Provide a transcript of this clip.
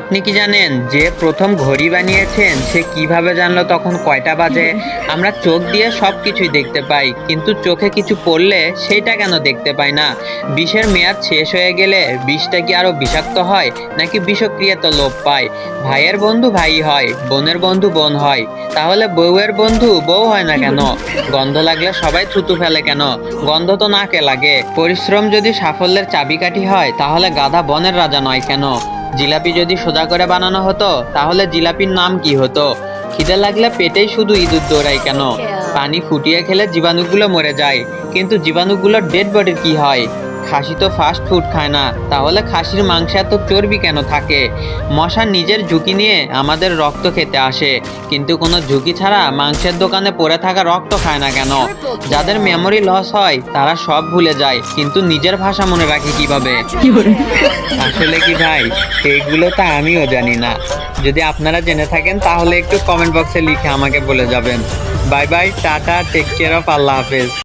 আপনি কি জানেন যে প্রথম ঘড়ি বানিয়েছেন সে কিভাবে জানলো তখন কয়টা বাজে? আমরা চোখ দিয়ে সব কিছুই দেখতে পাই, কিন্তু চোখে কিছু পড়লে সেইটা কেন দেখতে পাই না? বিষের মেয়াদ শেষ হয়ে গেলে বিষটা কি আরো বিষাক্ত হয়, নাকি বিষক্রিয়াতে লোপ পায়? ভাইয়ের বন্ধু ভাই হয়, বোনের বন্ধু বোন হয়, তাহলে বউয়ের বন্ধু বউ হয় না কেন? গন্ধ লাগলে সবাই থুতু ফেলে কেন? গন্ধ তো নাকে লাগে। পরিশ্রম যদি সাফল্যের চাবিকাঠি হয়, তাহলে গাধা বনের রাজা নয় কেন? জিলাপি যদি সোজা করে বানানো হতো, তাহলে জিলাপির নাম কি হতো? খিদে লাগলে পেটেই শুধু ইঁদুর দৌড়ায় কেন? পানি ফুটিয়ে খেলে জীবাণুগুলো মরে যায়, কিন্তু জীবাণুগুলোর ডেড বডির কি হয়? খাসি তো ফাস্ট ফুড খায় না, তাহলে খাসির মাংসে এত চর্বি কেন থাকে? মশা নিজের ঝুঁকি নিয়ে আমাদের রক্ত খেতে আসে, কিন্তু কোনো ঝুঁকি ছাড়া মাংসের দোকানে পড়ে থাকা রক্ত খায় না কেন? যাদের মেমোরি লস হয় তারা সব ভুলে যায়, কিন্তু নিজের ভাষা মনে রাখে কিভাবে? আসলে কি ভাই, এগুলো তো আমিও জানি না। যদি আপনারা জেনে থাকেন তাহলে একটু কমেন্ট বক্সে লিখে আমাকে বলে যাবেন। Bye bye, tata, take care of, আল্লাহ হাফেজ।